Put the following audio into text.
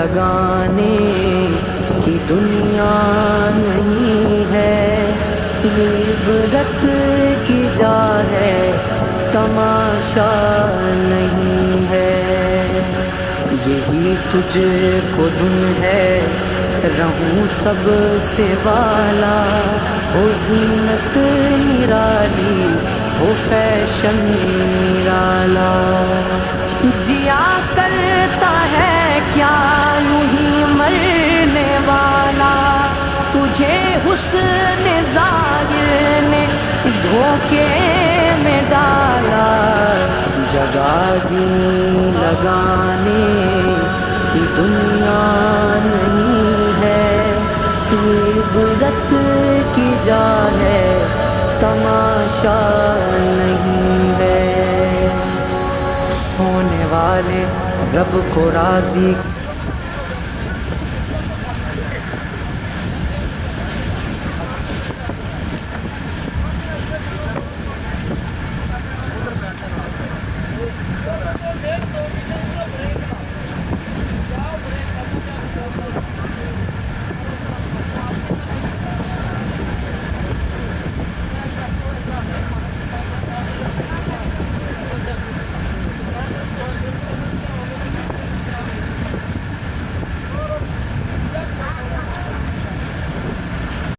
لگانے کی دنیا نہیں ہے، یہ عبرت کی جا ہے، تماشا نہیں ہے۔ یہی تجھ کو دن ہے، رہوں سب سے والا، ہو زینت نرالی، ہو فیشن نرالا۔ جیا کرتا ہے کیا یوں ہی مرنے والا، تجھے حسن ظاہر نے دھوکے میں ڈالا۔ جگہ جی لگانے کی دنیا نہیں ہے، یہ عبرت کی جا ہے، تماشا نہیں ہے۔ سونے والے رب کو راضی